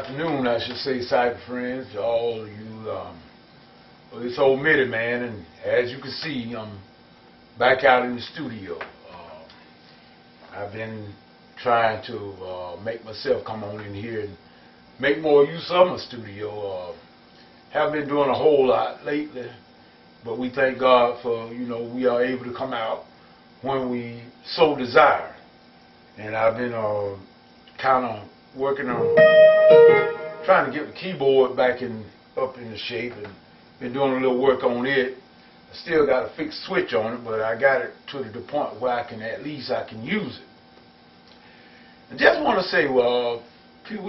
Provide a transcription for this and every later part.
afternoon, I should say, cyber friends, to all of you. It's old Mitty, man, and as you can see, I'm back out in the studio. I've been trying to make myself come on in here and make more use of my studio. Haven't been doing a whole lot lately, but we thank God for, we are able to come out when we so desire. And I've been kind of working on trying to get the keyboard back up in the shape, and been doing a little work on it. I still got a fixed switch on it, but I got it to the point where I can use it. I just want to say, we're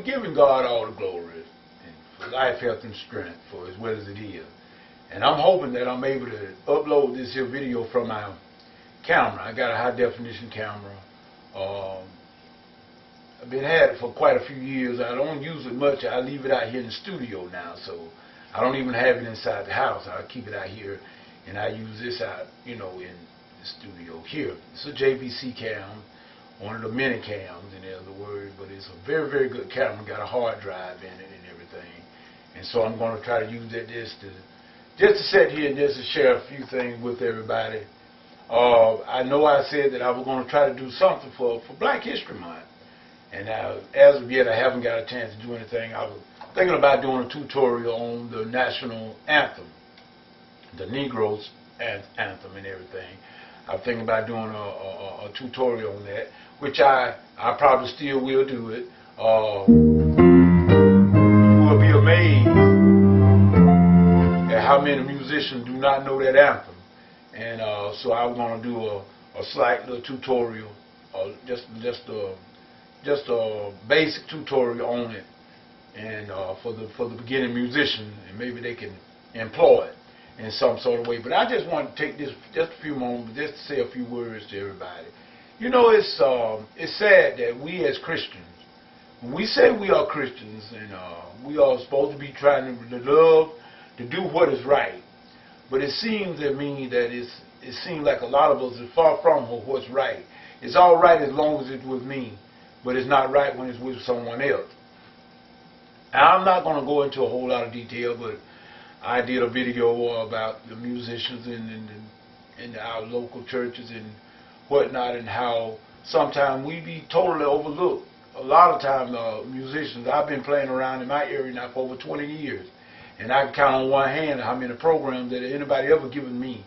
giving God all the glory and for life, health, and strength for as well as it is. And I'm hoping that I'm able to upload this here video from my camera. I got a high definition camera. I've been had it for quite a few years. I don't use it much. I leave it out here in the studio now, so I don't even have it inside the house. I keep it out here, and I use this out, in the studio here. It's a JVC cam, one of the mini cams, in other words, but it's a very, very good camera. Got a hard drive in it and everything, and so I'm going to try to use that just to sit here and just to share a few things with everybody. I know I said that I was going to try to do something for Black History Month. And as of yet, I haven't got a chance to do anything. I was thinking about doing a tutorial on the national anthem, the Negroes anthem and everything. I'm thinking about doing a tutorial on that, which I probably still will do it. You will be amazed at how many musicians do not know that anthem. And so I'm going to do a slight little tutorial, just a basic tutorial on it, and for the beginning musician, and maybe they can employ it in some sort of way. But I just want to take this just a few moments just to say a few words to everybody. It's sad that we as Christians, when we say we are Christians, and we are supposed to be trying to love, to do what is right, but it seems to me that it seems like a lot of us are far from what's right. It's all right as long as it's with me, but it's not right when it's with someone else. Now, I'm not going to go into a whole lot of detail, but I did a video about the musicians in our local churches and whatnot, and how sometimes we be totally overlooked. A lot of times, musicians, I've been playing around in my area now for over 20 years, and I can count on one hand how many programs that anybody ever given me,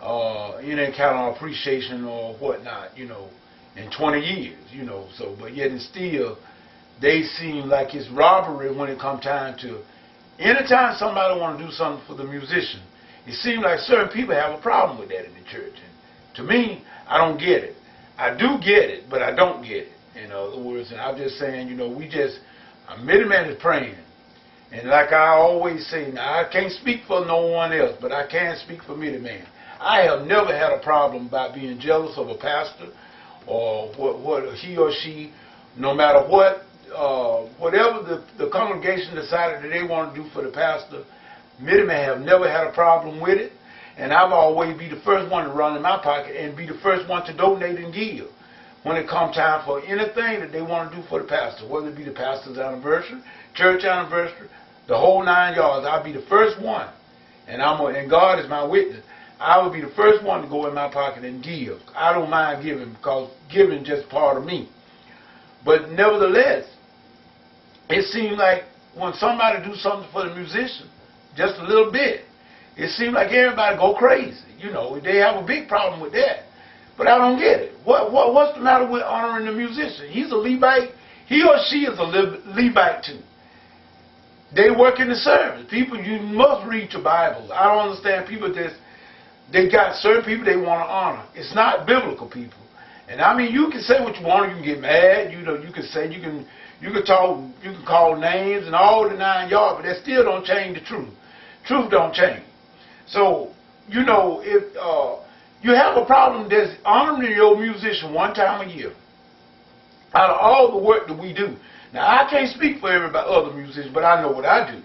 any kind of appreciation or whatnot, in 20 years, so, but yet and still, they seem like it's robbery when it comes time to, anytime somebody want to do something for the musician, it seems like certain people have a problem with that in the church. And to me, I don't get it. I do get it, but I don't get it, in other words. And I'm just saying, Mitty Man is praying. And like I always say, now I can't speak for no one else, but I can speak for Mitty Man. I have never had a problem about being jealous of a pastor or what he or she, no matter what, whatever the congregation decided that they want to do for the pastor, Mitty Man have never had a problem with it. And I've always be the first one to run in my pocket and be the first one to donate and give when it comes time for anything that they want to do for the pastor, whether it be the pastor's anniversary, church anniversary, the whole 9 yards. I'll be the first one, and God is my witness. I will be the first one to go in my pocket and give. I don't mind giving, because giving is just part of me. But nevertheless, it seems like when somebody do something for the musician, just a little bit, it seems like everybody go crazy. They have a big problem with that. But I don't get it. What's the matter with honoring the musician? He's a Levite. He or she is a Levite too. They work in the service. People, you must read your Bibles. I don't understand people they got certain people they want to honor. It's not biblical, people. And I mean, you can say what you want. You can get mad. You can say, you can talk, you can call names and all the 9 yards, but that still don't change the truth. Truth don't change. So, if you have a problem that's honoring your musician one time a year, out of all the work that we do. Now, I can't speak for everybody, other musicians, but I know what I do.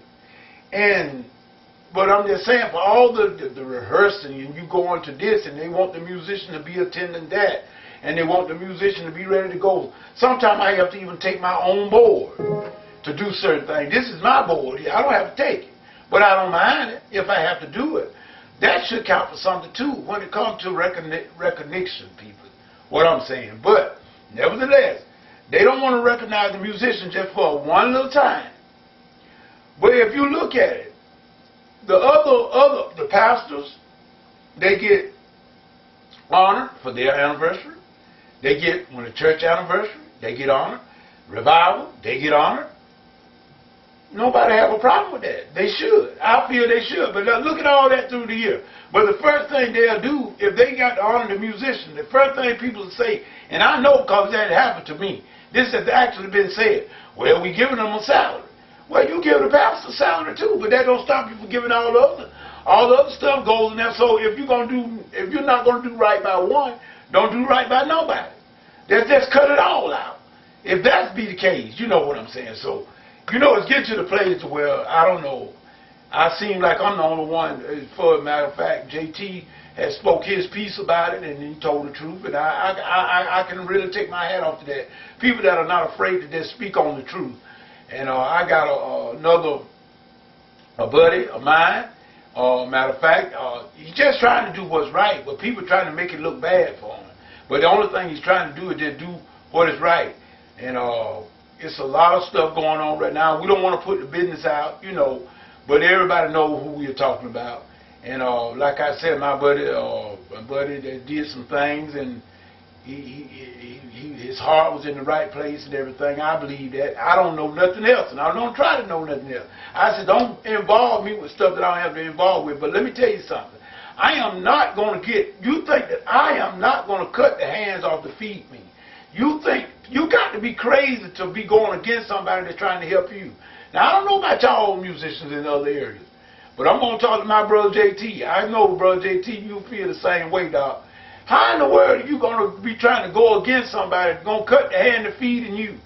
But I'm just saying, for all the rehearsing, and you go on to this, and they want the musician to be attending that, and they want the musician to be ready to go. Sometimes I have to even take my own board to do certain things. This is my board. I don't have to take it. But I don't mind it if I have to do it. That should count for something too when it comes to recognition, people. What I'm saying. But, nevertheless, they don't want to recognize the musicians just for one little time. But if you look at it, the pastors, they get honored for their anniversary. They get, when the church anniversary, they get honored. Revival, they get honored. Nobody have a problem with that. They should. I feel they should. But look at all that through the year. But the first thing they'll do, if they got to honor the musician, the first thing people will say, and I know because that happened to me, this has actually been said, well, we giving them a salary. Well, you give the pastor a salary too, but that don't stop you from giving all the other stuff goes in there. So if you're not gonna do right by one, don't do right by nobody. Just cut it all out. If that be the case, you know what I'm saying. So, you know, it's getting to the place where, I don't know, I seem like I'm the only one. For a matter of fact, JT has spoke his piece about it, and he told the truth. And I can really take my hat off to that. People that are not afraid to just speak on the truth. And I got another buddy of mine. Matter of fact, he's just trying to do what's right, but people trying to make it look bad for him. But the only thing he's trying to do is just do what is right. And it's a lot of stuff going on right now. We don't want to put the business out, you know, but everybody knows who we're talking about. And like I said, my buddy that did some things, and his heart was in the right place and everything. I believe that. I don't know nothing else, and I don't try to know nothing else. I said, don't involve me with stuff that I don't have to be involved with. But let me tell you something. I am not going to you think that I am not going to cut the hands off to feed me. You think, you got to be crazy to be going against somebody that's trying to help you. Now, I don't know about y'all musicians in other areas, but I'm going to talk to my brother JT. I know, brother JT, you feel the same way, dog. How in the world are you going to be trying to go against somebody that's going to cut the hand to feeding you?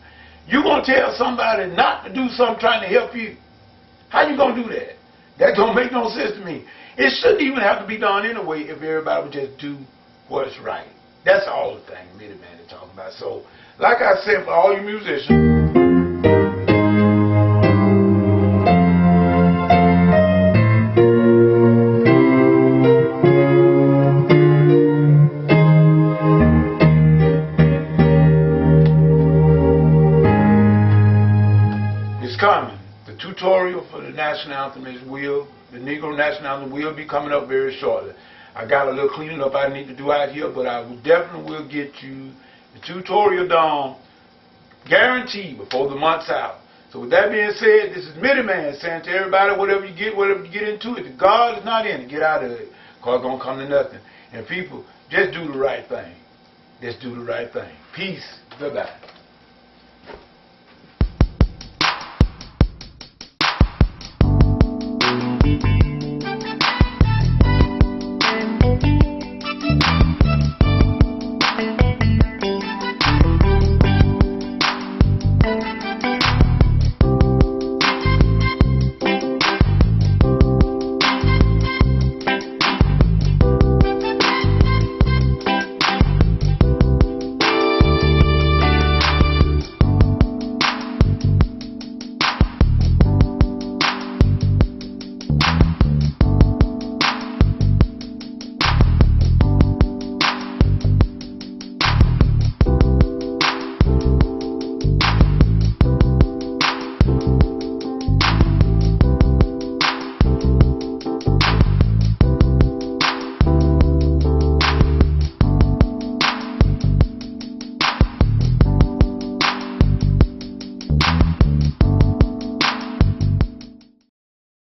You going to tell somebody not to do something trying to help you? How you going to do that? That don't make no sense to me. It shouldn't even have to be done anyway if everybody would just do what's right. That's all the thing Mitty Man is talking about. So, like I said, for all you musicians, it's coming. The tutorial for the national anthem the Negro national anthem will be coming up very shortly. I got a little cleaning up I need to do out here, but I definitely will get you the tutorial done, guaranteed, before the month's out. So with that being said, this is Mitty Man saying to everybody, whatever you get into, if God is not in it, get out of it, because it's going to come to nothing. And people, just do the right thing. Just do the right thing. Peace. Bye-bye.